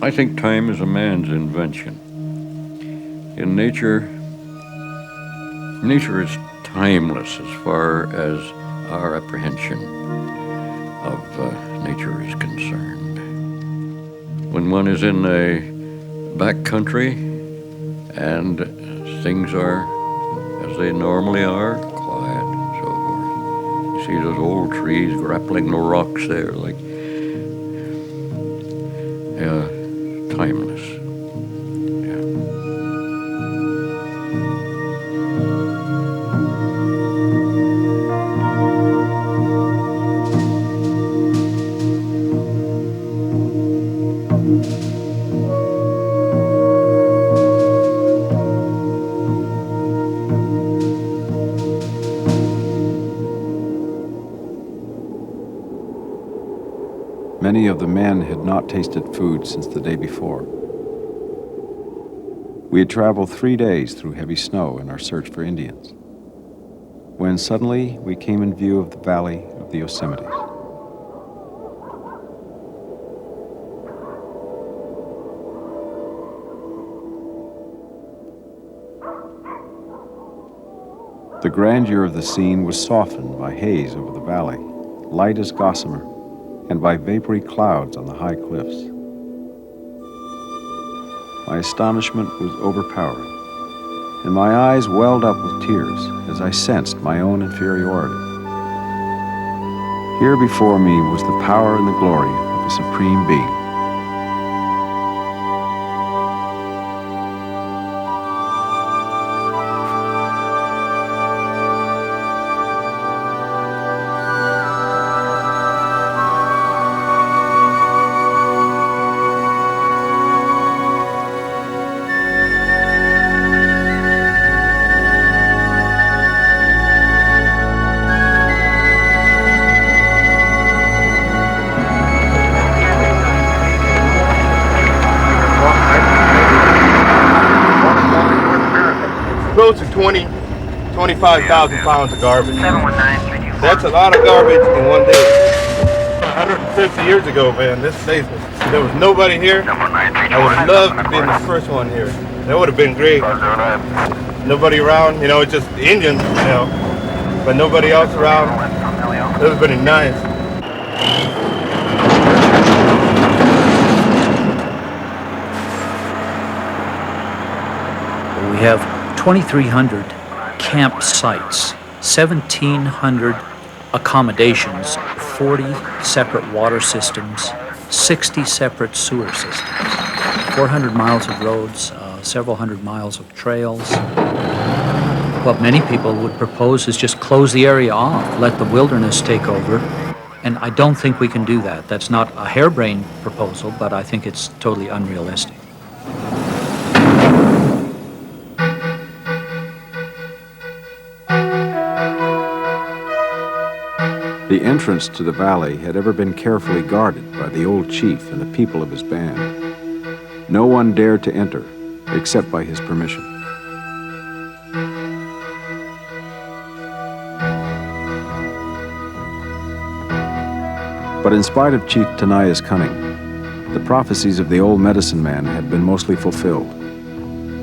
I think time is a man's invention. In nature is timeless as far as our apprehension of nature is concerned. When one is in a backcountry and things are as they normally are, quiet and so forth, you see those old trees grappling the rocks there like timeless. Many of the men had not tasted food since the day before. We had traveled 3 days through heavy snow in our search for Indians, when suddenly we came in view of the valley of the Yosemite. The grandeur of the scene was softened by haze over the valley, light as gossamer, and by vapory clouds on the high cliffs. My astonishment was overpowering, and my eyes welled up with tears as I sensed my own inferiority. Here before me was the power and the glory of a supreme being. Close to 25,000 pounds of garbage. That's a lot of garbage in one day. 150 years ago, man, this place there was nobody here. I would have loved to be the first one here. That would have been great. Nobody around, it's just the Indians, but nobody else around. It would have been nice. We have 2,300 campsites, 1,700 accommodations, 40 separate water systems, 60 separate sewer systems, 400 miles of roads, several hundred miles of trails. What many people would propose is just close the area off, let the wilderness take over, and I don't think we can do that. That's not a harebrained proposal, but I think it's totally unrealistic. The entrance to the valley had ever been carefully guarded by the old chief and the people of his band. No one dared to enter, except by his permission. But in spite of Chief Tenaya's cunning, the prophecies of the old medicine man had been mostly fulfilled.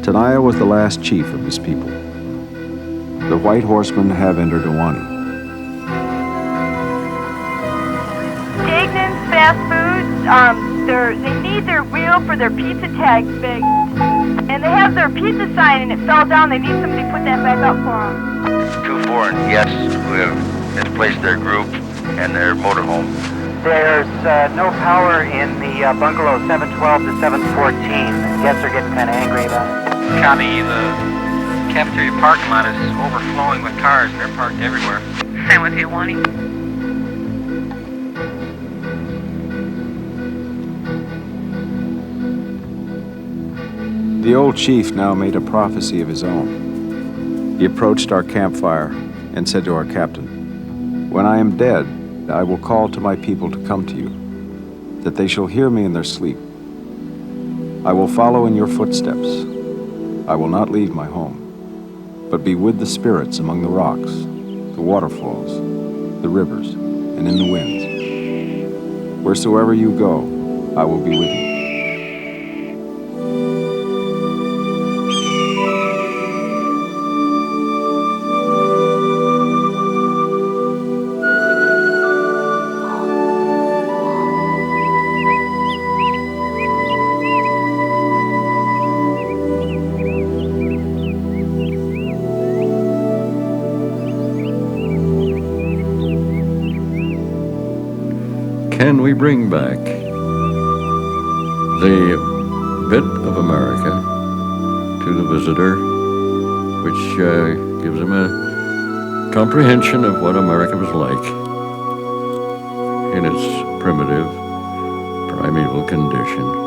Tenaya was the last chief of his people. The white horsemen have entered Awani. Fast foods, they need their wheel for their pizza tags fixed. And they have their pizza sign and it fell down. They need somebody to put that back up for them. 2 foreign guests who have misplaced their group and their motorhome. There's no power in the bungalow 712 to 714. Guests are getting kind of angry about it. Copy, the cafeteria parking lot is overflowing with cars and they're parked everywhere. Same with you, Wani. The old chief now made a prophecy of his own. He approached our campfire and said to our captain, "When I am dead, I will call to my people to come to you, that they shall hear me in their sleep. I will follow in your footsteps. I will not leave my home, but be with the spirits among the rocks, the waterfalls, the rivers, and in the winds. Wheresoever you go, I will be with you." can we bring back the bit of America to the visitor, which gives him a comprehension of what America was like in its primitive, primeval condition.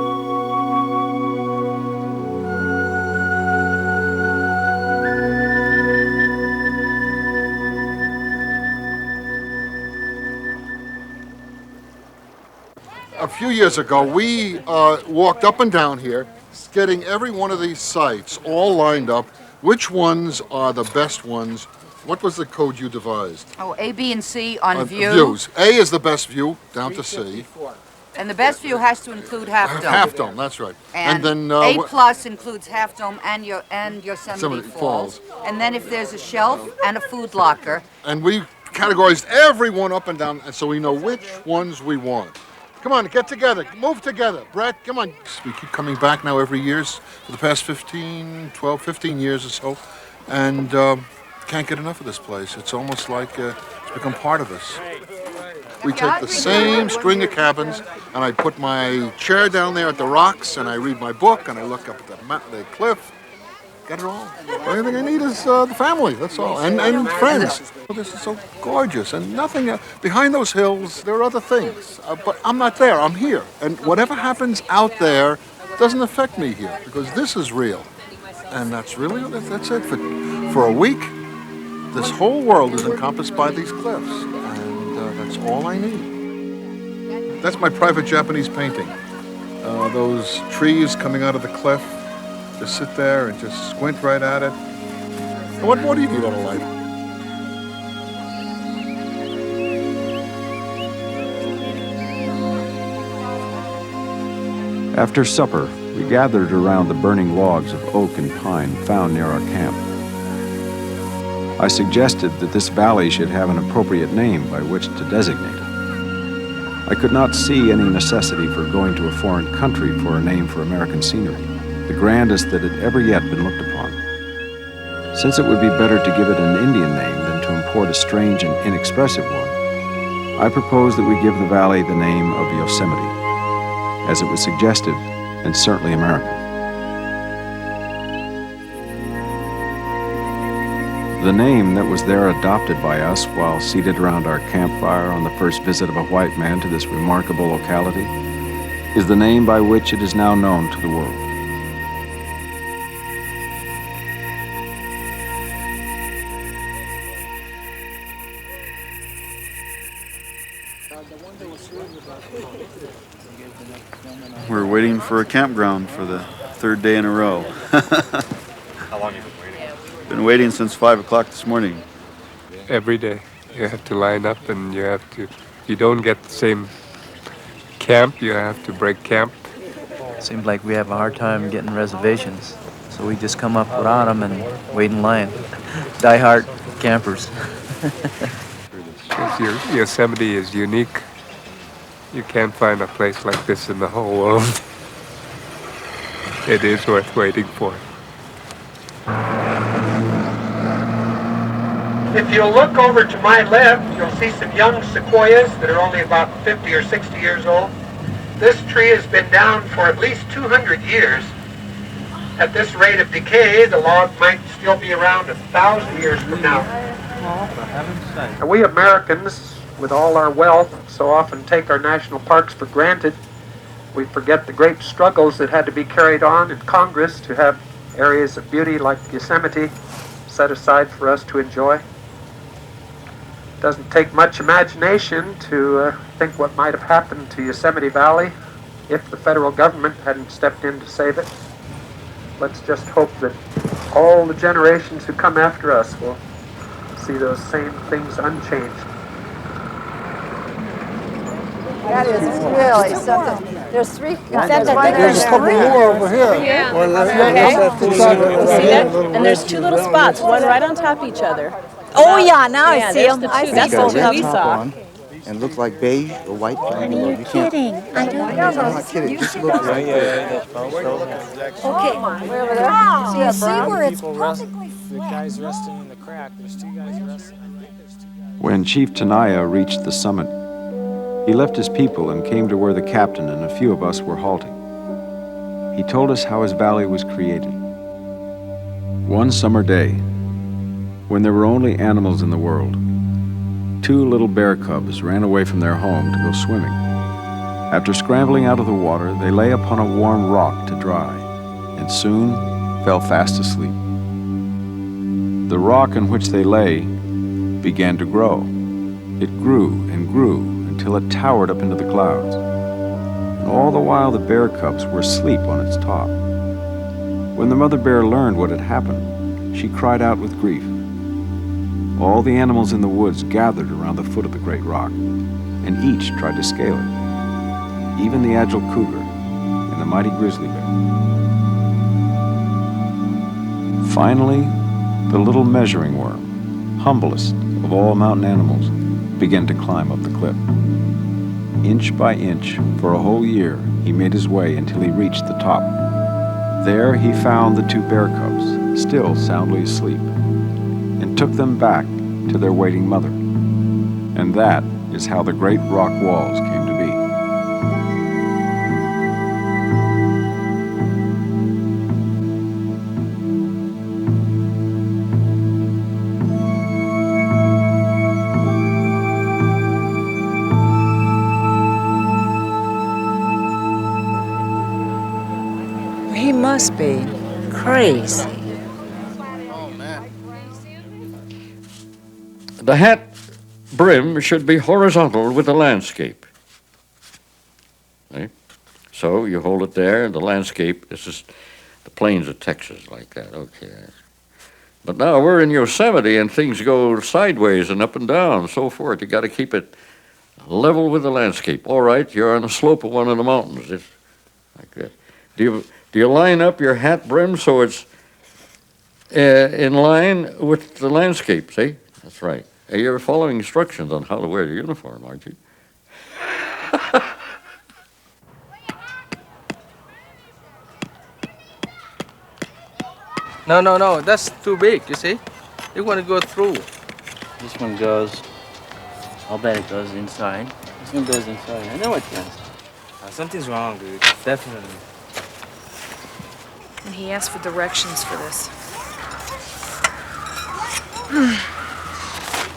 A few years ago, we walked up and down here, getting every one of these sites all lined up. Which ones are the best ones? What was the code you devised? Oh, A, B, and C on view. Views. A is the best view, down to C. And the best view has to include Half Dome. Half Dome, that's right. And then A plus includes Half Dome and Yosemite Falls. Falls. And then if there's a shelf and a food locker. And we categorized every one up and down, and so we know which ones we want. Come on, get together, move together. Brett, come on. We keep coming back now every year for the past 15 years or so, and can't get enough of this place. It's almost like it's become part of us. We take the same string of cabins, and I put my chair down there at the rocks, and I read my book, and I look up at the cliff. Got it all. The only thing I need is the family, that's all, and friends. This is so gorgeous, and nothing, behind those hills, there are other things, but I'm not there, I'm here. And whatever happens out there doesn't affect me here, because this is real. And that's it. For a week, this whole world is encompassed by these cliffs, and that's all I need. That's my private Japanese painting. Those trees coming out of the cliff. Just sit there and just squint right at it. And what more do you need on a light? After supper, we gathered around the burning logs of oak and pine found near our camp. I suggested that this valley should have an appropriate name by which to designate it. I could not see any necessity for going to a foreign country for a name for American scenery, the grandest that had ever yet been looked upon. Since it would be better to give it an Indian name than to import a strange and inexpressive one, I proposed that we give the valley the name of Yosemite, as it was suggestive and certainly American. The name that was there adopted by us while seated around our campfire on the first visit of a white man to this remarkable locality is the name by which it is now known to the world. We're waiting for a campground for the third day in a row. How long have you been waiting? Been waiting since 5 o'clock this morning. Every day you have to line up, and if you don't get the same camp, you have to break camp. Seems like we have a hard time getting reservations, so we just come up without them and wait in line. Die-hard campers. Yosemite is unique. You can't find a place like this in the whole world. It is worth waiting for. If you look over to my left, you'll see some young sequoias that are only about 50 or 60 years old. This tree has been down for at least 200 years. At this rate of decay, the log might still be around 1,000 years from now. And we Americans, with all our wealth, so often take our national parks for granted. We forget the great struggles that had to be carried on in Congress to have areas of beauty like Yosemite set aside for us to enjoy. It doesn't take much imagination to think what might have happened to Yosemite Valley if the federal government hadn't stepped in to save it. Let's just hope that all the generations who come after us will see those same things unchanged. That is really something. There's three kinds. There's a couple more over here. Yeah. Okay. You see that? And there's two little spots, one right on top of each other. Oh yeah, now I see them. I see. That's the the two we saw. And look like beige or white. Are you kidding? I don't know. I'm not kidding. Just look right there. Okay. So you see where it's perfectly flat. The guy's resting in the crack. There's two guys resting. When Chief Tenaya reached the summit, He left his people and came to where the captain and a few of us were halting. He told us how his valley was created. One summer day, when there were only animals in the world, 2 little bear cubs ran away from their home to go swimming. After scrambling out of the water, they lay upon a warm rock to dry, and soon fell fast asleep. The rock on which they lay began to grow. It grew and grew until it towered up into the clouds. And all the while the bear cubs were asleep on its top. When the mother bear learned what had happened, she cried out with grief. All the animals in the woods gathered around the foot of the great rock, and each tried to scale it, even the agile cougar and the mighty grizzly bear. Finally, the little measuring worm, humblest of all mountain animals, began to climb up the cliff. Inch by inch, for a whole year, he made his way until he reached the top. There he found the 2 bear cubs, still soundly asleep, and took them back to their waiting mother. And that is how the great rock walls came to be. He must be crazy. The hat brim should be horizontal with the landscape. Okay? So you hold it there, and the landscape, this is the plains of Texas like that, okay. But now we're in Yosemite and things go sideways and up and down and so forth. You got to keep it level with the landscape. All right, you're on the slope of one of the mountains. It's like that. Do you line up your hat brim so it's in line with the landscape, see? That's right. You're following instructions on how to wear the uniform, aren't you? No, that's too big, you see? You want to go through. This one goes, I'll bet it goes inside. This one goes inside. I know it does. Something's wrong, dude. Definitely. And he asked for directions for this.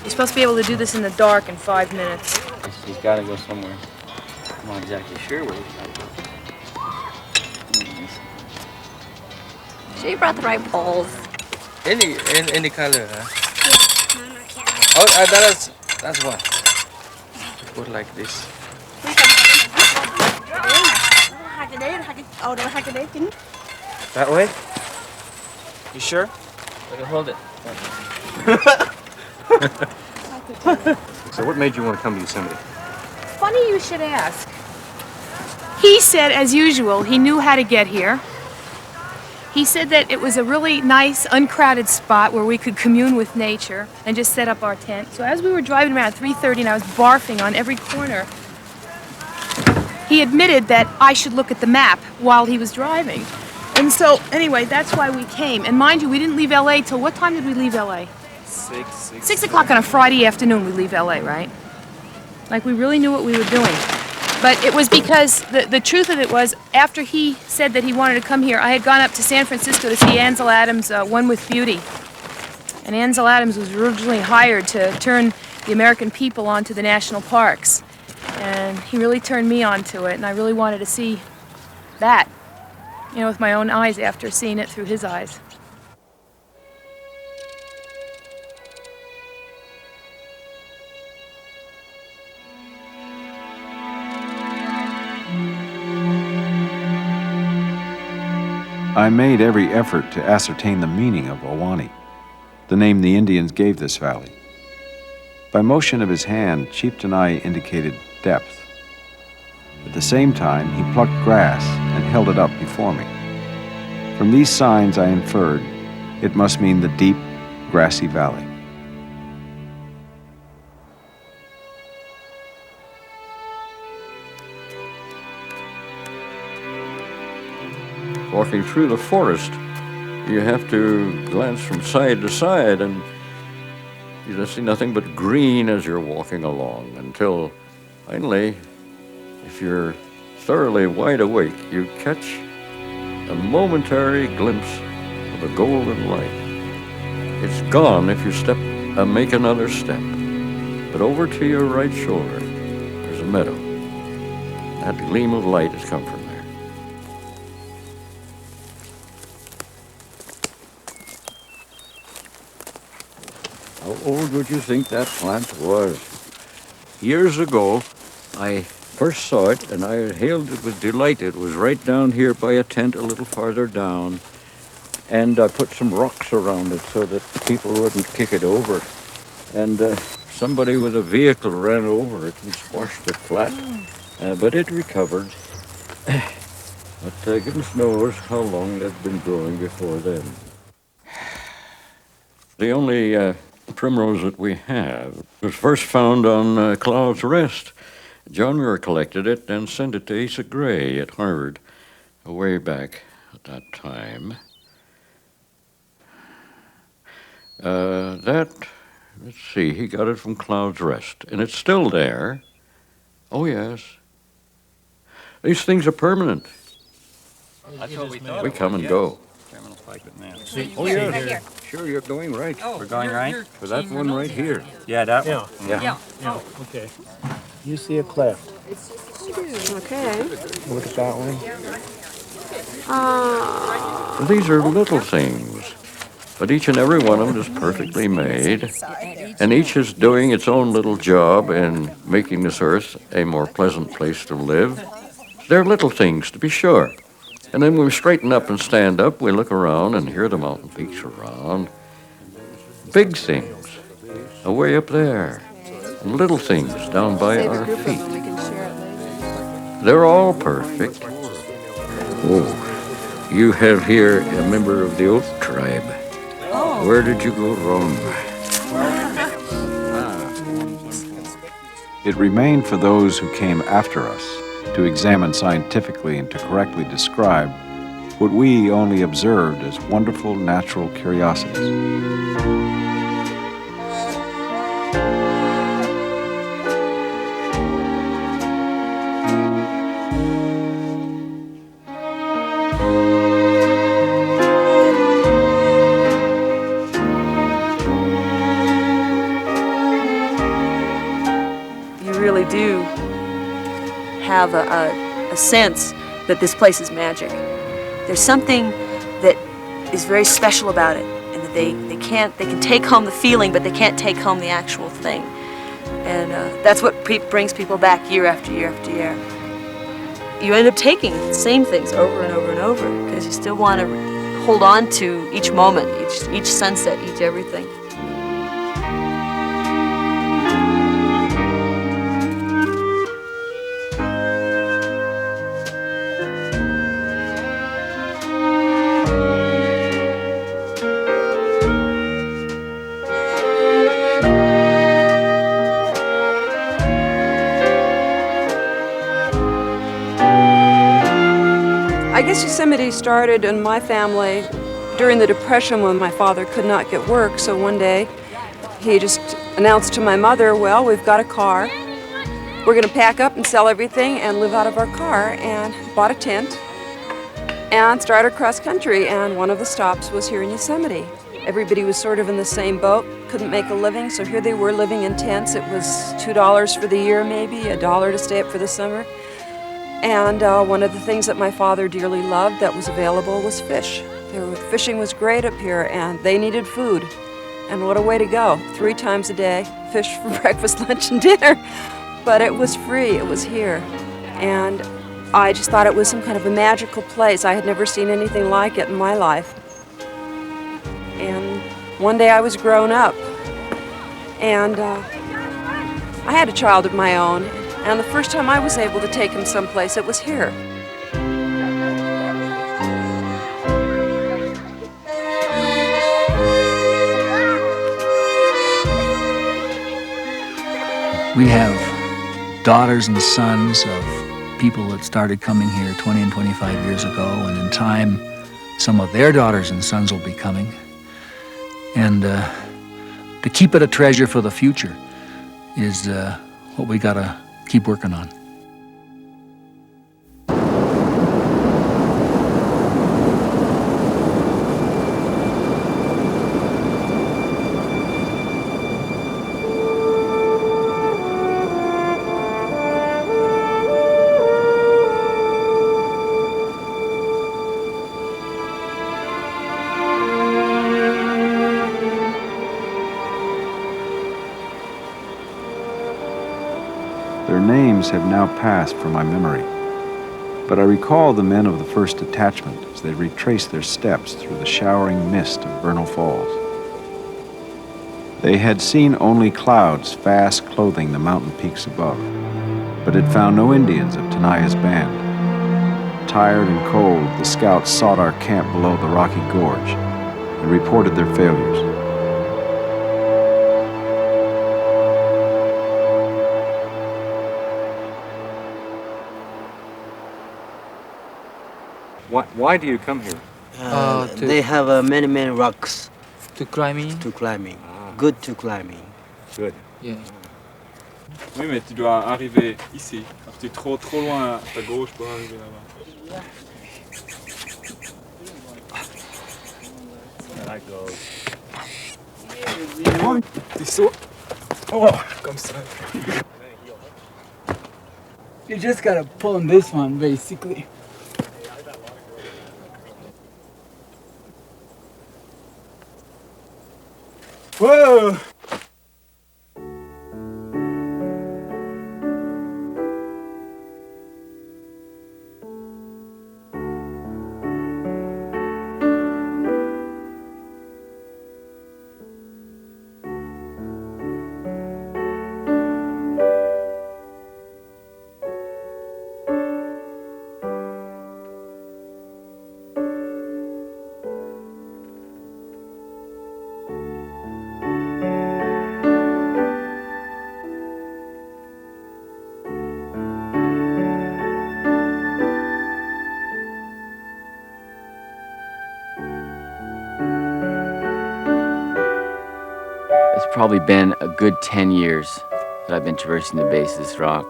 You're supposed to be able to do this in the dark in 5 minutes. He's got to go somewhere. I'm not exactly sure where he's got to go. Sure you brought the right poles. Any color, huh? Yeah. Oh, that's one. Put like this. That way? You sure? I can hold it. So what made you want to come to Yosemite? Funny you should ask. He said, as usual, he knew how to get here. He said that it was a really nice, uncrowded spot where we could commune with nature and just set up our tent. So as we were driving around at 3:30 and I was barfing on every corner, he admitted that I should look at the map while he was driving. And so, anyway, that's why we came. And mind you, we didn't leave LA till what time did we leave LA? 6 o'clock on a Friday afternoon we leave LA, right? Like we really knew what we were doing. But it was because the truth of it was, after he said that he wanted to come here, I had gone up to San Francisco to see Ansel Adams' One with Beauty. And Ansel Adams was originally hired to turn the American people onto the national parks. And he really turned me onto it, and I really wanted to see that, you know, with my own eyes after seeing it through his eyes. I made every effort to ascertain the meaning of Owani, the name the Indians gave this valley. By motion of his hand, Chieftain I indicated depth. At the same time, he plucked grass and held it up before me. From these signs, I inferred it must mean the deep, grassy valley. Walking through the forest, you have to glance from side to side, and you just see nothing but green as you're walking along until Finally, if you're thoroughly wide awake, you catch a momentary glimpse of a golden light. It's gone if you make another step. But over to your right shoulder, there's a meadow. That gleam of light has come from there. How old would you think that plant was? Years ago, I first saw it and I hailed it with delight. It was right down here by a tent a little farther down. And I put some rocks around it so that people wouldn't kick it over. And somebody with a vehicle ran over it and squashed it flat. But it recovered. But goodness knows how long they've been growing before then. The only primrose that we have was first found on Cloud's Rest. John Muir collected it and sent it to Asa Gray at Harvard way back at that time. Let's see, he got it from Cloud's Rest, and it's still there. Oh, yes. These things are permanent. That's what we thought. We come and go. Terminals like it now. Oh, yeah. Sure, you're going right. We're going right? For that one right here. Yeah, that one. Yeah. Oh, okay. You see a cleft. Okay. Look at that one. These are little things, but each and every one of them is perfectly made, and each is doing its own little job in making this earth a more pleasant place to live. They're little things, to be sure. And then when we straighten up and stand up, we look around and hear the mountain peaks around. Big things, away up there, and little things down by our feet. They're all perfect. Oh, you have here a member of the oak tribe. Oh. Where did you go wrong? It remained for those who came after us to examine scientifically and to correctly describe what we only observed as wonderful natural curiosities. You really do have a sense that this place is magic. There's something that is very special about it, and that they can take home the feeling, but they can't take home the actual thing. And that's what brings people back year after year after year. You end up taking the same things over and over and over because you still want to hold on to each moment, each sunset, each everything. I guess Yosemite started in my family during the Depression when my father could not get work, so one day he just announced to my mother, well, we've got a car. We're going to pack up and sell everything and live out of our car, and bought a tent and started cross country, and one of the stops was here in Yosemite. Everybody was sort of in the same boat, couldn't make a living, so here they were living in tents. It was $2 for the year maybe, $1 to stay up for the summer. And one of the things that my father dearly loved that was available was fish. Fishing was great up here, and they needed food. And what a way to go. 3 times a day, fish for breakfast, lunch, and dinner. But it was free, it was here. And I just thought it was some kind of a magical place. I had never seen anything like it in my life. And one day I was grown up, and I had a child of my own. And the first time I was able to take him someplace, it was here. We have daughters and sons of people that started coming here 20 and 25 years ago, and in time, some of their daughters and sons will be coming. And to keep it a treasure for the future is what we gotta keep working on. Their names have now passed from my memory, but I recall the men of the first detachment as they retraced their steps through the showering mist of Vernal Falls. They had seen only clouds fast clothing the mountain peaks above, but had found no Indians of Tenaya's band. Tired and cold, the scouts sought our camp below the rocky gorge and reported their failures. Why do you come here? They have many rocks. To climbing? To climbing. Good to climbing. Good. Yeah. Oui, mais tu dois arriver ici. Alors, tu es trop loin à ta gauche pour arriver là-bas. T'es saut. Oh, comme ça. You just gotta pull on this one, basically. Whoa! It's probably been a good 10 years that I've been traversing the base of this rock.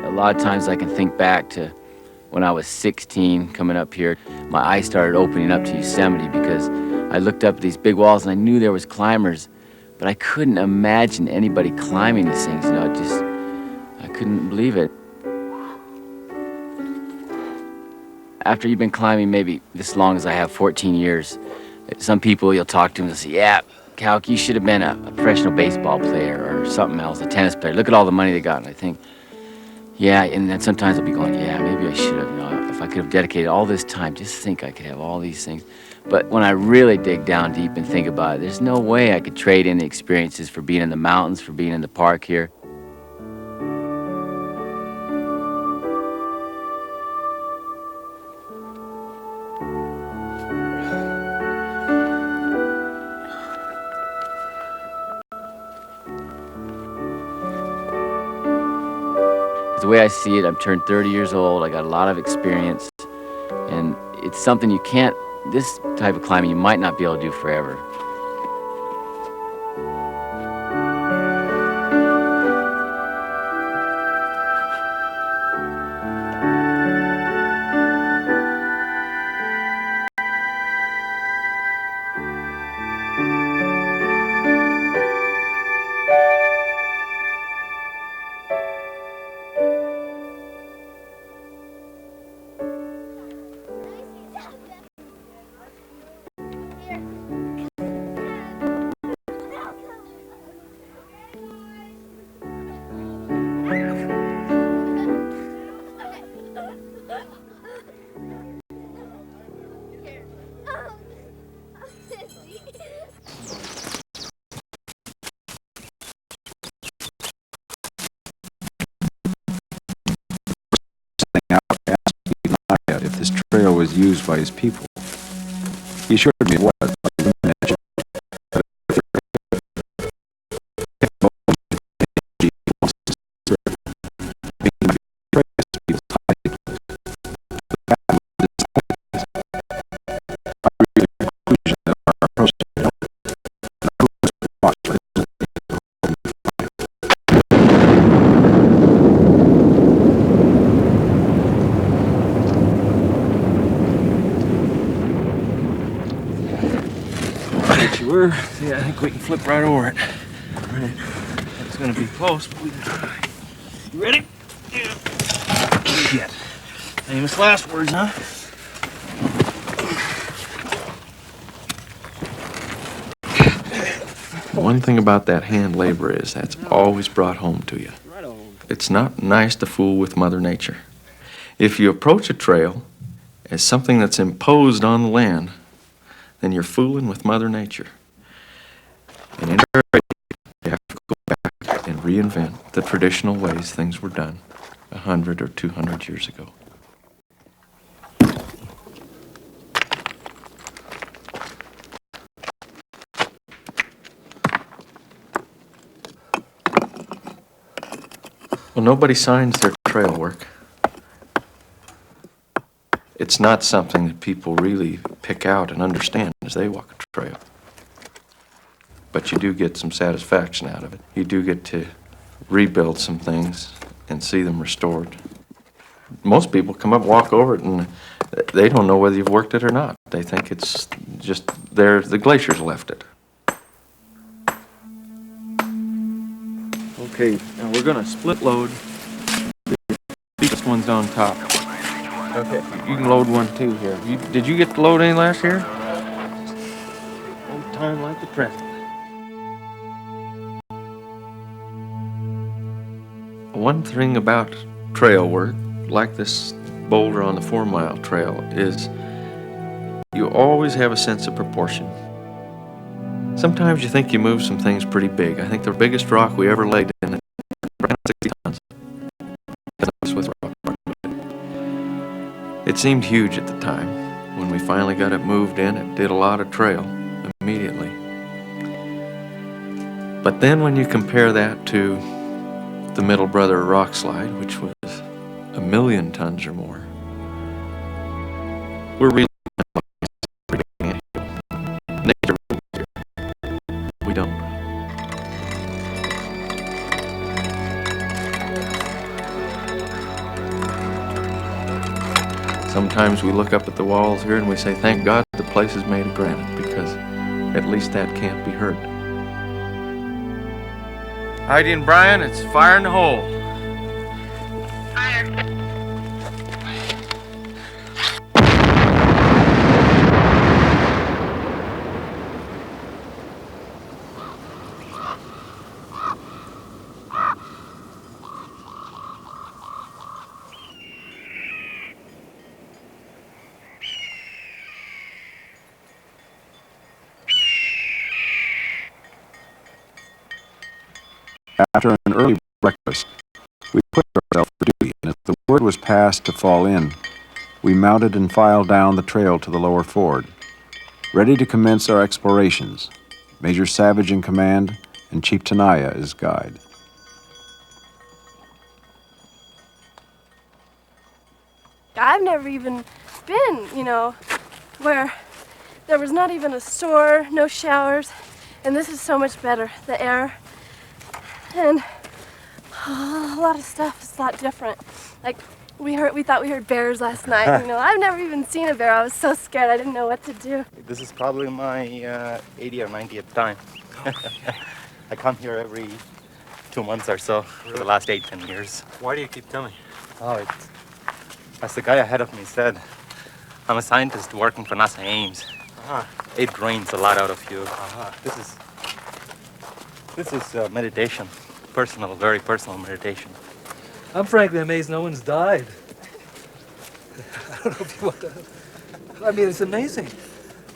A lot of times I can think back to when I was 16 coming up here. My eyes started opening up to Yosemite because I looked up at these big walls and I knew there was climbers, but I couldn't imagine anybody climbing these things. I couldn't believe it. After you've been climbing maybe this long as I have, 14 years, some people you'll talk to and they'll say, yeah, Calc, you should have been a professional baseball player or something else, a tennis player. Look at all the money they got. And I think, yeah, and then sometimes I'll be going, yeah, maybe I should have. If I could have dedicated all this time, just think I could have all these things. But when I really dig down deep and think about it, there's no way I could trade in the experiences for being in the mountains, for being in the park here. The way I see it, I've turned 30 years old, I got a lot of experience, and it's something this type of climbing you might not be able to do forever. If this trail was used by his people. He assured me it was. we can flip right over it. Right. It's gonna be close, but we can try. You ready? Yeah. Shit. Famous last words, huh? One thing about that hand labor is that's always brought home to you. It's not nice to fool with Mother Nature. If you approach a trail as something that's imposed on the land, then you're fooling with Mother Nature. And in our you have to go back and reinvent the traditional ways things were done 100 or 200 years ago. Well, nobody signs their trail work. It's not something that people really pick out and understand as they walk a trail. But you do get some satisfaction out of it. You do get to rebuild some things and see them restored. Most people come up, walk over it, and they don't know whether you've worked it or not. They think it's just there, the glaciers left it. Okay, now we're gonna split load. This one's on top. Okay, you can load one too here. Did you get to load any last year? No time like the present. One thing about trail work, like this boulder on the 4-mile trail, is you always have a sense of proportion. Sometimes you think you move some things pretty big. I think the biggest rock we ever laid in it was around 60 tons. With rock. It seemed huge at the time. When we finally got it moved in, it did a lot of trail immediately. But then when you compare that to the Middle Brother rock slide, which was 1,000,000 tons or more, we're really nature. We don't. Sometimes we look up at the walls here and we say, thank God the place is made of granite, because at least that can't be hurt. Heidi and Brian, it's fire in the hole. Fire. After an early breakfast, we put ourselves for duty, and as the word was passed to fall in, we mounted and filed down the trail to the lower ford, ready to commence our explorations, Major Savage in command and Chief Tenaya as guide. I've never even been, where there was not even a store, no showers, and this is so much better. The air. And a lot of stuff is a lot different. Like we thought we heard bears last night. I've never even seen a bear. I was so scared. I didn't know what to do. This is probably my 80th or 90th time. I come here every 2 months or so for the last 8-10 years. Why do you keep coming? Oh, as the guy ahead of me said, I'm a scientist working for NASA Ames. It drains a lot out of you. This is meditation. Personal, very personal meditation. I'm frankly amazed no one's died. I don't know if you want to... I mean, it's amazing.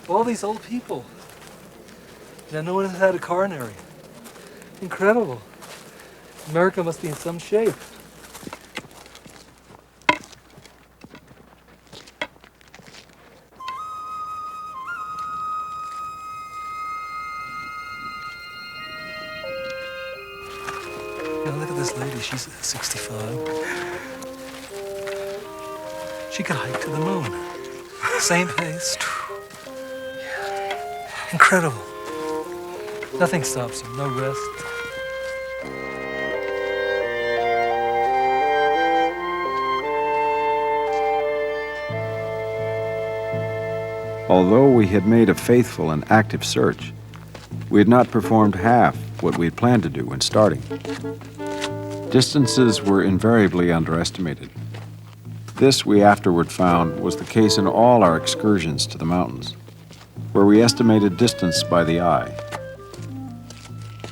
All these old people. Yeah, no one has had a coronary. Incredible. America must be in some shape. Look at this lady, she's 65. She could hike to the moon. Same pace. Incredible. Nothing stops her, no rest. Although we had made a faithful and active search, We had not performed half what we had planned to do when starting. Distances were invariably underestimated. This, we afterward found, was the case in all our excursions to the mountains, where we estimated distance by the eye.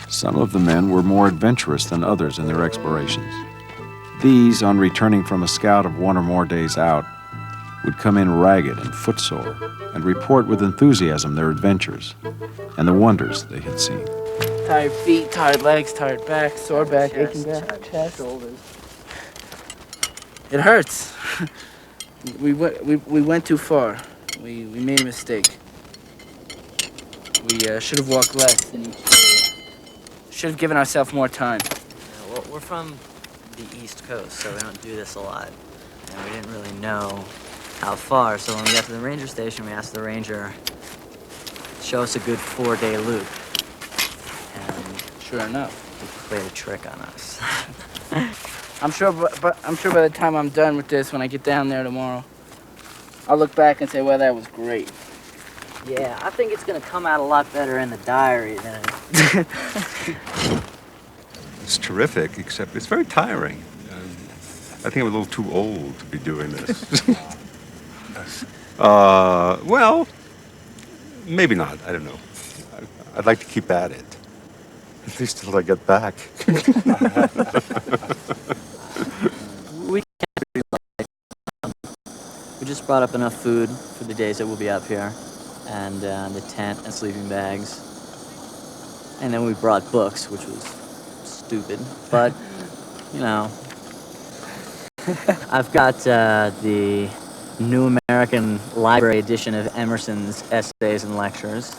Some of the men were more adventurous than others in their explorations. These, on returning from a scout of 1 or more days out, would come in ragged and footsore and report with enthusiasm their adventures and the wonders they had seen. Tired feet, tired legs, tired back, sore back, aching back, chest, shoulders. It hurts. We went too far. We made a mistake. We should have walked less in each area. Should have given ourselves more time. Yeah, well, we're from the East Coast, so we don't do this a lot. And we didn't really know how far, so when we got to the ranger station, we asked the ranger, show us a good 4-day loop. And sure enough, he played a trick on us. I'm sure by the time I'm done with this, when I get down there tomorrow, I'll look back and say, well, that was great. Yeah, I think it's gonna come out a lot better in the diary than it... It's terrific, except it's very tiring. I think I'm a little too old to be doing this. Well, maybe not. I don't know. I'd like to keep at it. At least till I get back. We just brought up enough food for the days that we'll be up here, and the tent and sleeping bags. And then we brought books, which was stupid, but, you know. I've got the New American Library edition of Emerson's Essays and Lectures.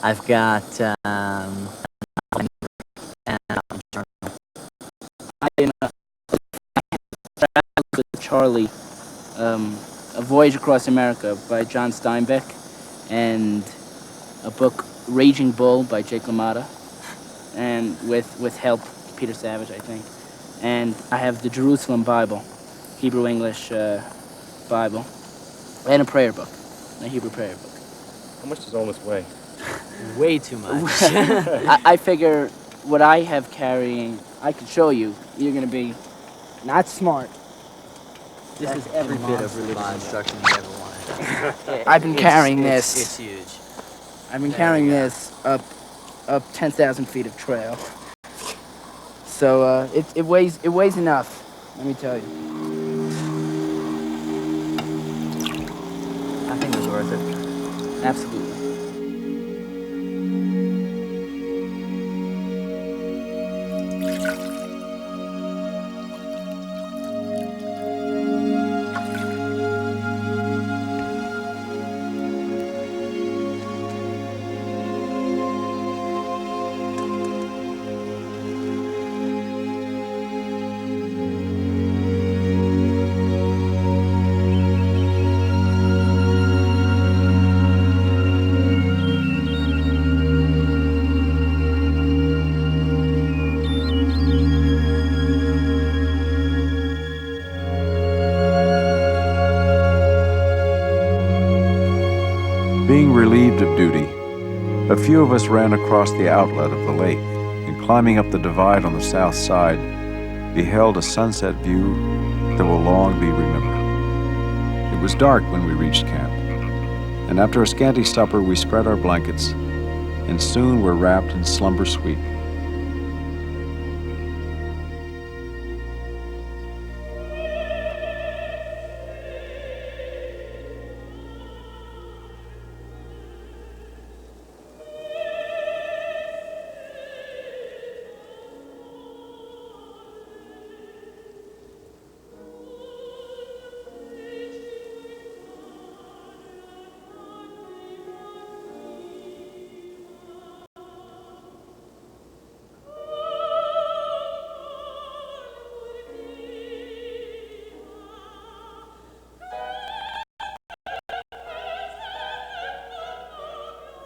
I've got Charlie, A Voyage Across America by John Steinbeck, and a book, Raging Bull by Jake LaMotta, and with help, Peter Savage, I think. And I have the Jerusalem Bible, Hebrew-English Bible, and a prayer book, a Hebrew prayer book. How much does all this weigh? Way too much. I figure what I have carrying, I could show you. You're going to be not smart. This is every bit of religious instruction you ever wanted. I've been carrying this. It's huge. I've been carrying this up 10,000 feet of trail. So it weighs enough, let me tell you. I think it was worth it. Absolutely. Being relieved of duty, a few of us ran across the outlet of the lake and, climbing up the divide on the south side, beheld a sunset view that will long be remembered. It was dark when we reached camp, and after a scanty supper we spread our blankets and soon were wrapped in slumber sweet.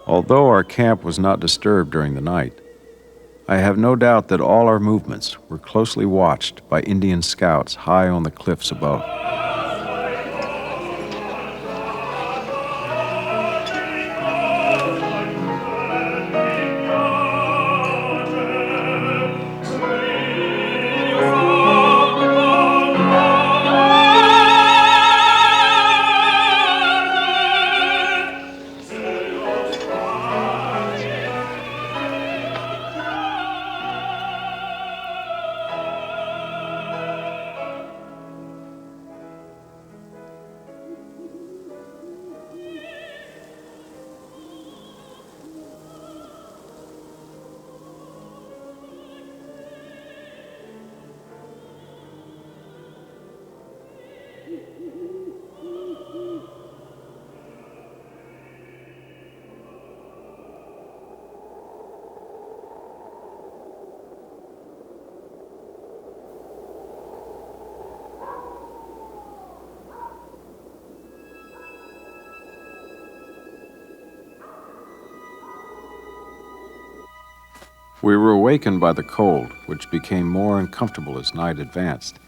Although our camp was not disturbed during the night, I have no doubt that all our movements were closely watched by Indian scouts high on the cliffs above. We were awakened by the cold, which became more uncomfortable as night advanced.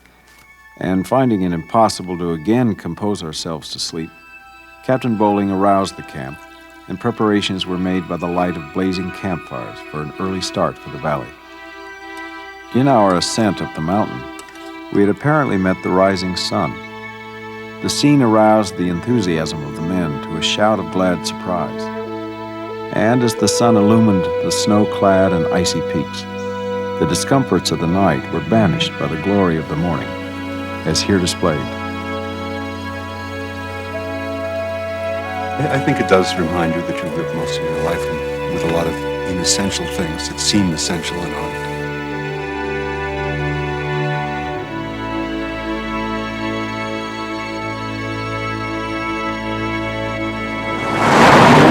And finding it impossible to again compose ourselves to sleep, Captain Bowling aroused the camp, and preparations were made by the light of blazing campfires for an early start for the valley. In our ascent up the mountain, we had apparently met the rising sun. The scene aroused the enthusiasm of the men to a shout of glad surprise. And as the sun illumined the snow-clad and icy peaks, the discomforts of the night were banished by the glory of the morning, as here displayed. I think it does remind you that you've lived most of your life with a lot of inessential things that seem essential and aren't.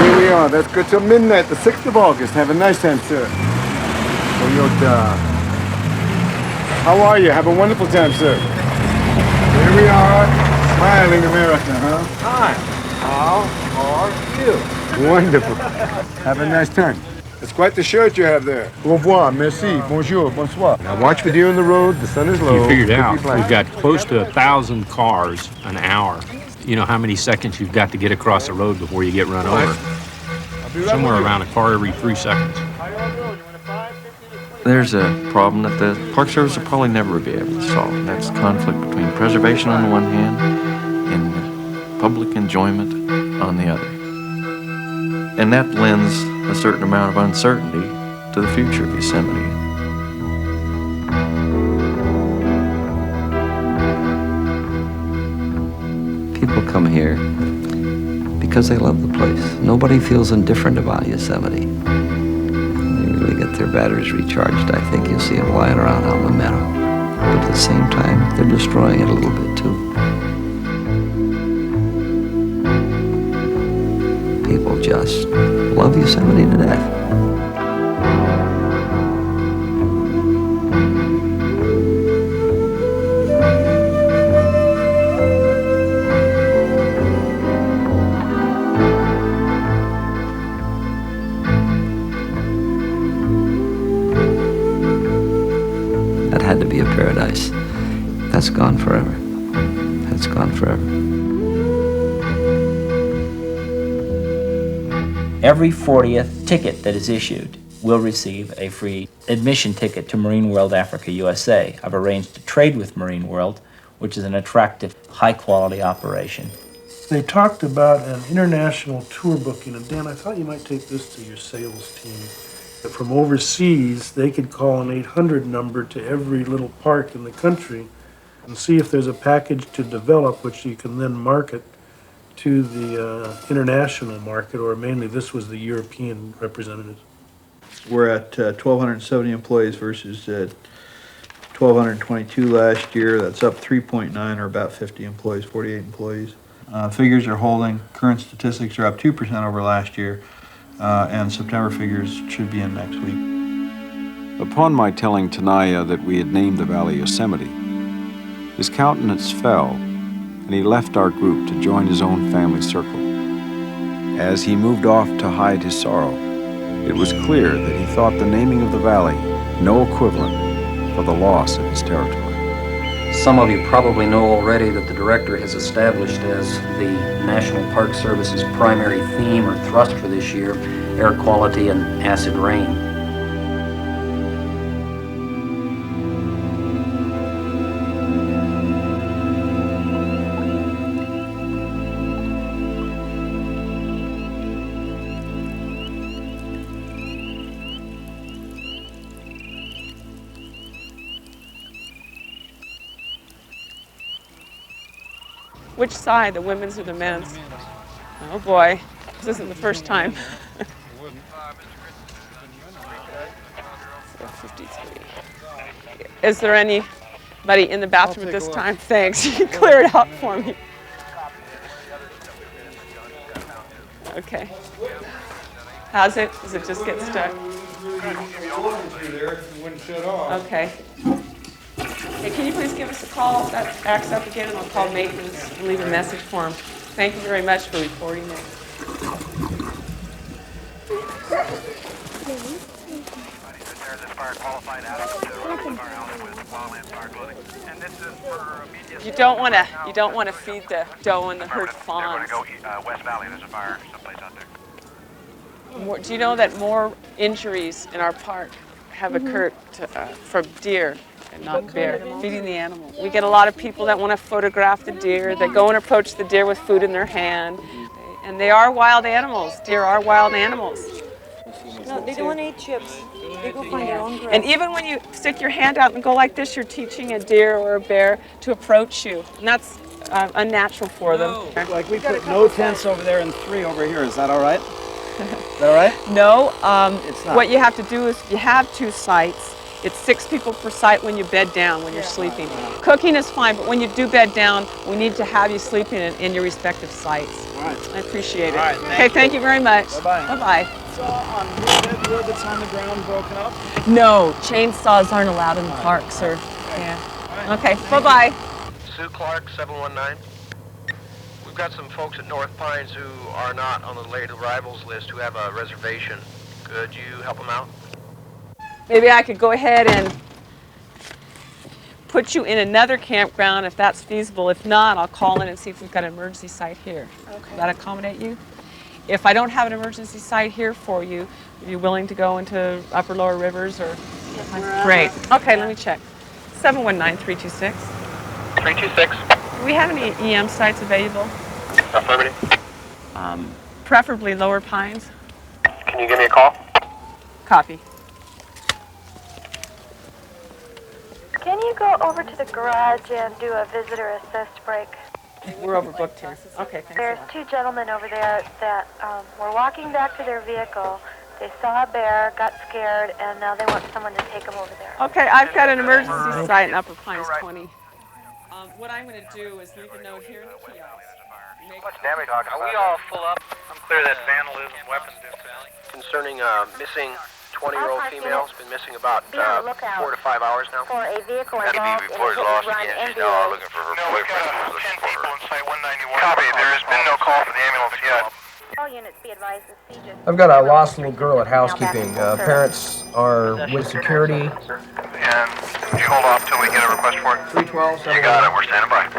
Here we are. Let's go till midnight, the 6th of August. Have a nice time, sir. Toyota. How are you? Have a wonderful time, sir. Here we are, smiling America, huh? Hi. How are you? Wonderful. Have a nice time. It's quite the shirt you have there. Au revoir, merci, bonjour, bonsoir. Now watch for deer on the road. The sun is low. You figured out Could be we've got close to 1,000 cars an hour. You know how many seconds you've got to get across the road before you get run over? Somewhere around a car every 3 seconds. There's a problem that the Park Service will probably never be able to solve, and that's conflict between preservation on the one hand and public enjoyment on the other. And that lends a certain amount of uncertainty to the future of Yosemite. People come here because they love the place. Nobody feels indifferent about Yosemite. They really get their batteries recharged. I think you'll see them lying around out in the meadow. But at the same time, they're destroying it a little bit too. People just love Yosemite to death. That had to be a paradise. That's gone forever. That's gone forever. Every 40th ticket that is issued will receive a free admission ticket to Marine World Africa USA. I've arranged to trade with Marine World, which is an attractive, high-quality operation. They talked about an international tour booking, and Dan, I thought you might take this to your sales team. That from overseas, they could call an 800 number to every little park in the country and see if there's a package to develop, which you can then market to the international market, or mainly this was the European representatives. We're at 1,270 employees versus 1,222 last year. That's up 3.9, or about 50 employees, 48 employees. Figures are holding. Current statistics are up 2% over last year, and September figures should be in next week. Upon my telling Tenaya that we had named the valley Yosemite, his countenance fell, and he left our group to join his own family circle. As he moved off to hide his sorrow, it was clear that he thought the naming of the valley no equivalent for the loss of his territory. Some of you probably know already that the director has established as the National Park Service's primary theme or thrust for this year, air quality and acid rain. Which side, the women's or the men's? Oh boy, this isn't the first time. 453. Is there anybody in the bathroom at this time? Thanks, you can clear it out for me. Okay. How's it? Does it just get stuck? Okay. Hey, can you please give us a call if that acts up again, and I'll call maintenance and leave a message for them. Thank you very much for reporting it. You don't want to feed the doe and the herd fawns. West Valley, there's a fire someplace out there. Do you know that more injuries in our park have occurred from deer and not bear, feeding the animals? We get a lot of people that want to photograph the deer. They go and approach the deer with food in their hand. And they are wild animals. Deer are wild animals. No, they don't want to eat chips. They go find their own grass. And even when you stick your hand out and go like this, you're teaching a deer or a bear to approach you. And that's unnatural for them. Like we put no tents over there and 3 over here. Is that all right? Is that all right? No. It's not. What you have to do is, if you have 2 sites, it's 6 people per site when you bed down, when you're sleeping. Cooking is fine, but when you do bed down, we need to have you sleeping in your respective sites. All right. I appreciate it. All right, Okay, thank you very much. Bye-bye. Bye-bye. So on dead wood that's on the ground broken up? No, chainsaws aren't allowed in the park, sir. Yeah. Okay, bye-bye. Sue Clark, 719. We've got some folks at North Pines who are not on the late arrivals list who have a reservation. Could you help them out? Maybe I could go ahead and put you in another campground if that's feasible. If not, I'll call in and see if we've got an emergency site here. Okay. Will that accommodate you? If I don't have an emergency site here for you, are you willing to go into upper lower rivers or? Yes, great. Okay, let me check. 719-326. 326. Do we have any EM sites available? Affirmative. Preferably Lower Pines. Can you give me a call? Copy. Can you go over to the garage and do a visitor assist break? We're overbooked here. Okay, thanks. There's 2 gentlemen over there that were walking back to their vehicle. They saw a bear, got scared, and now they want someone to take them over there. Okay, I've got an emergency site in Upper Pines 20. What I'm going to do is leave a note here in the kiosk. What's damage? Are we all full up? I'm clear that vandalism, weapons, concerning missing 20-year-old female has been missing about 4 to 5 hours now. For a vehicle Had to be reported lost again. She's now looking for her boyfriend. We've got 10 people in site 191. Copy. There has been no call for the ambulance yet. All units be advised to see just... I've got a lost little girl at housekeeping. Parents are with security. And you hold off till we get a request for it. 312. You got it. We're standing by.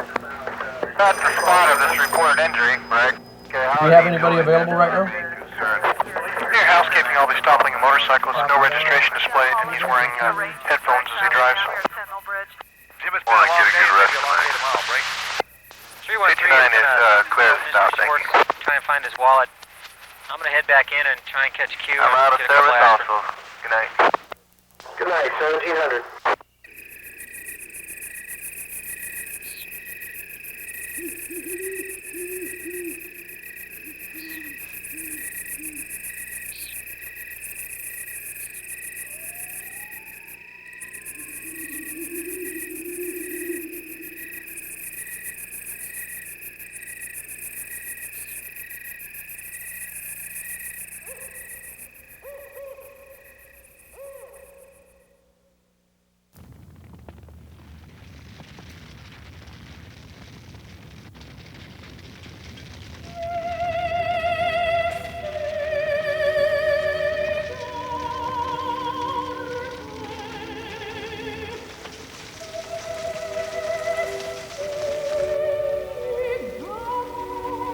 That's the spot of this reported injury, right? Okay, Do you have anybody available right now? Near housekeeping, I'll be stopping a motorcycle. There's no registration displayed, and he's wearing headphones as he drives. Jim, it's been a long day. It'll be a 313 is clear to stop. Thank you. Try and find his wallet. I'm gonna head back in and try and catch Q. I'm out of service also. Good night. Good night, 1700.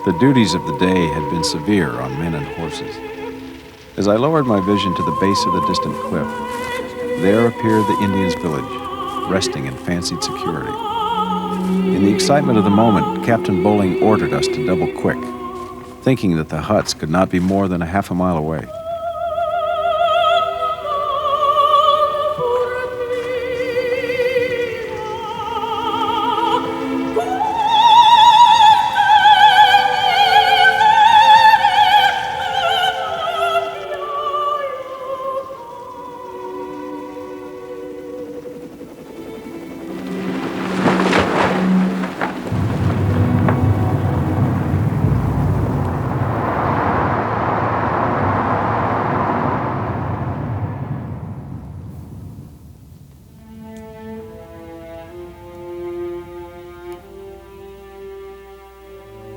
The duties of the day had been severe on men and horses. As I lowered my vision to the base of the distant cliff, there appeared the Indians' village, resting in fancied security. In the excitement of the moment, Captain Bowling ordered us to double quick, thinking that the huts could not be more than a half a mile away.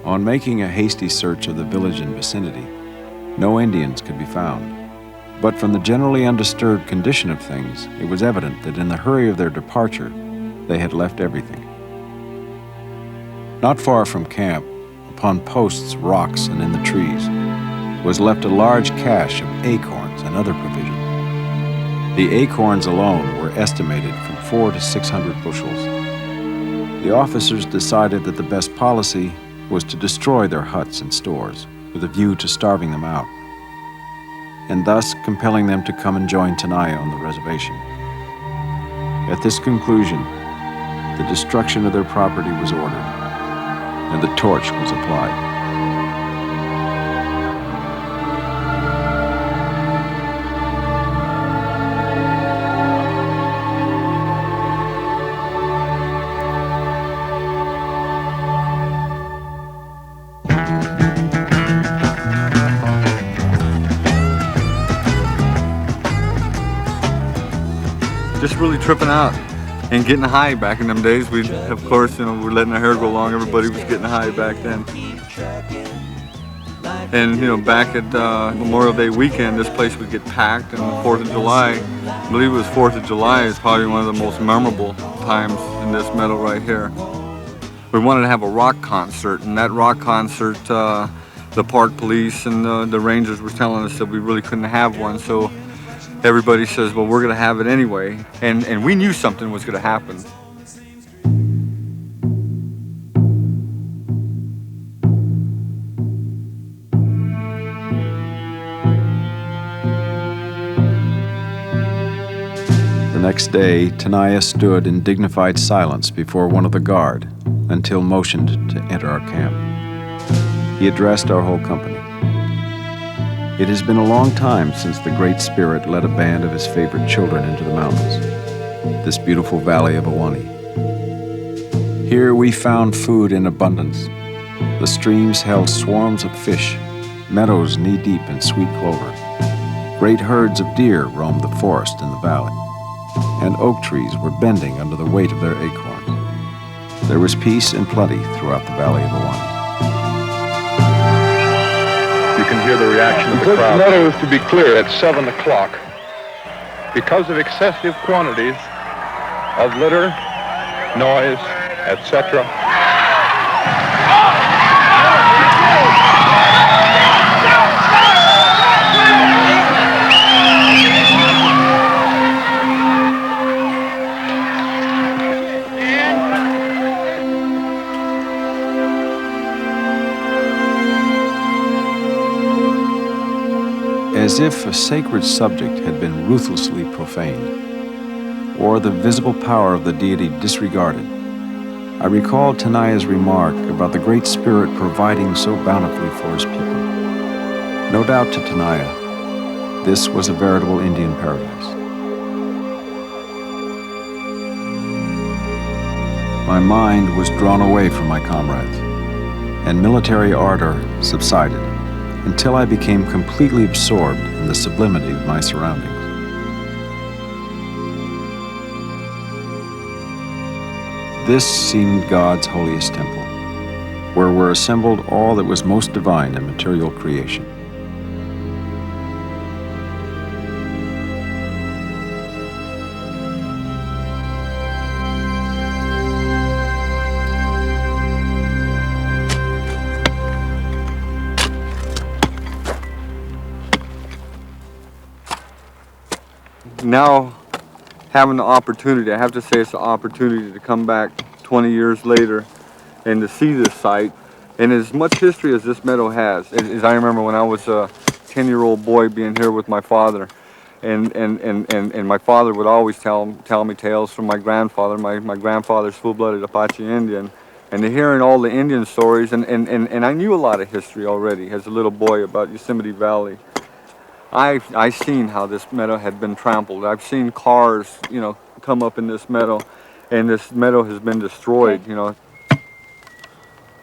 On making a hasty search of the village and vicinity, no Indians could be found. But from the generally undisturbed condition of things, it was evident that in the hurry of their departure, they had left everything. Not far from camp, upon posts, rocks, and in the trees, was left a large cache of acorns and other provisions. The acorns alone were estimated from 400 to 600 bushels. The officers decided that the best policy was to destroy their huts and stores with a view to starving them out, and thus compelling them to come and join Tenaya on the reservation. At this conclusion, the destruction of their property was ordered, and the torch was applied. Just really tripping out and getting high back in them days. We, of course, we're letting our hair go long. Everybody was getting high back then. And back at Memorial Day weekend, this place would get packed, and the 4th of July, I believe it was 4th of July, is probably one of the most memorable times in this meadow right here. We wanted to have a rock concert, and that rock concert, the park police and the rangers were telling us that we really couldn't have one, so everybody says, well, we're going to have it anyway. And we knew something was going to happen. The next day, Tenaya stood in dignified silence before one of the guard until motioned to enter our camp. He addressed our whole company. It has been a long time since the Great Spirit led a band of his favorite children into the mountains, this beautiful valley of Awani. Here we found food in abundance. The streams held swarms of fish, meadows knee-deep in sweet clover. Great herds of deer roamed the forest in the valley, and oak trees were bending under the weight of their acorns. There was peace and plenty throughout the valley of Awani. You can hear the reaction of the crowd. This meadow is to be clear at 7 o'clock because of excessive quantities of litter, noise, etc. As if a sacred subject had been ruthlessly profaned, or the visible power of the deity disregarded, I recalled Tenaya's remark about the Great Spirit providing so bountifully for his people. No doubt to Tenaya, this was a veritable Indian paradise. My mind was drawn away from my comrades, and military ardor subsided, until I became completely absorbed in the sublimity of my surroundings. This seemed God's holiest temple, where were assembled all that was most divine in material creation. Now, having the opportunity, I have to say it's an opportunity to come back 20 years later and to see this site. And as much history as this meadow has, as I remember when I was a 10-year-old boy being here with my father, and my father would always tell me tales from my grandfather. My grandfather's full-blooded Apache Indian, and to hearing all the Indian stories, and I knew a lot of history already as a little boy about Yosemite Valley. I seen how this meadow had been trampled. I've seen cars, come up in this meadow, and this meadow has been destroyed,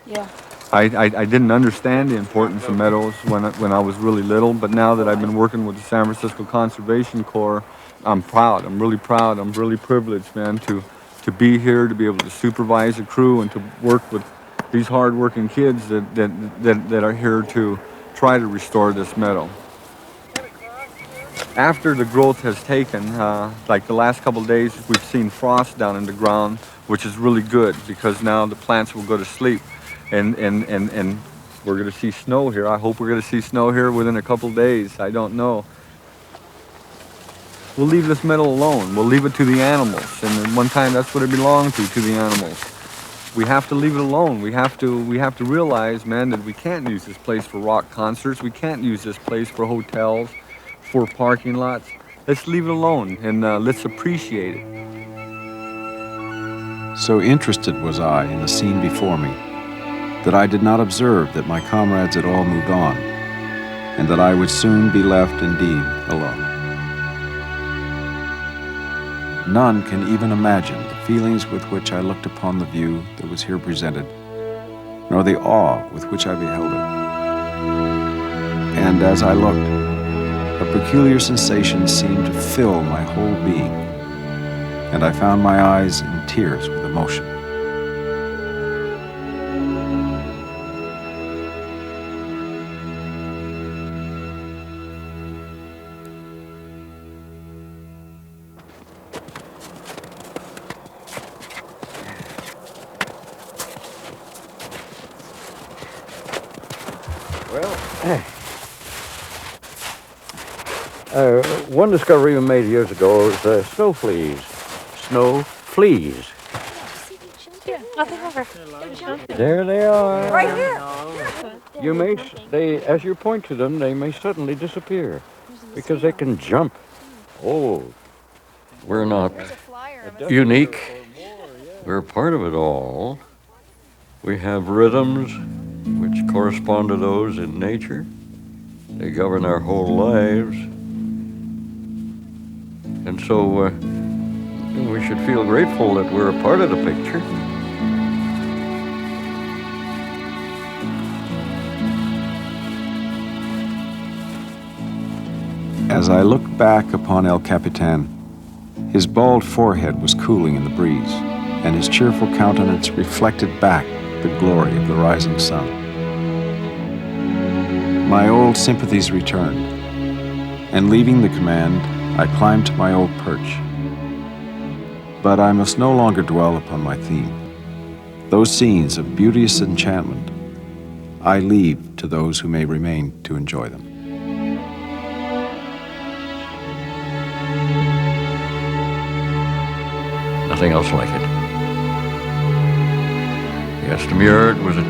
Yeah. I didn't understand the importance of meadows when I was really little, but now that I've been working with the San Francisco Conservation Corps, I'm proud. I'm really proud. I'm really privileged, man, to be here, to be able to supervise a crew, and to work with these hard-working kids that are here to try to restore this meadow. After the growth has taken, like the last couple of days, we've seen frost down in the ground, which is really good because now the plants will go to sleep. And we're going to see snow here. I hope we're going to see snow here within a couple of days. I don't know. We'll leave this metal alone. We'll leave it to the animals. And at one time, that's what it belonged to the animals. We have to leave it alone. We have to realize, man, that we can't use this place for rock concerts. We can't use this place for hotels, for parking lots. Let's leave it alone and let's appreciate it. So interested was I in the scene before me that I did not observe that my comrades had all moved on, and that I would soon be left indeed alone. None can even imagine the feelings with which I looked upon the view that was here presented, nor the awe with which I beheld it. And as I looked, a peculiar sensation seemed to fill my whole being, and I found my eyes in tears with emotion. One discovery we made years ago was snow fleas. Snow fleas. Nothing over. There they are. Right here. You may, as you point to them, they may suddenly disappear because they can jump. Oh, we're not unique. We're part of it all. We have rhythms which correspond to those in nature. They govern our whole lives. And so we should feel grateful that we're a part of the picture. As I looked back upon El Capitan, his bald forehead was cooling in the breeze, and his cheerful countenance reflected back the glory of the rising sun. My old sympathies returned, and leaving the command, I climbed to my old perch. But I must no longer dwell upon my theme. Those scenes of beauteous enchantment, I leave to those who may remain to enjoy them. Nothing else like it. Yes, the Muir was the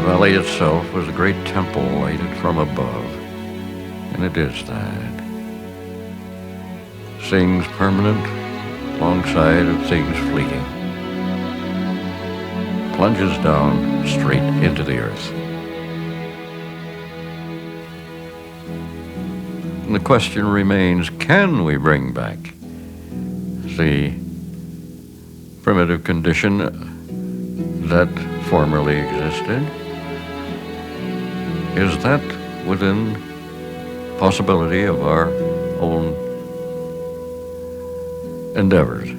valley itself was a great temple lighted from above, and it is that. Things permanent alongside of things fleeting. Plunges down straight into the earth. And the question remains, can we bring back the primitive condition that formerly existed? Is that within possibility of our own endeavors?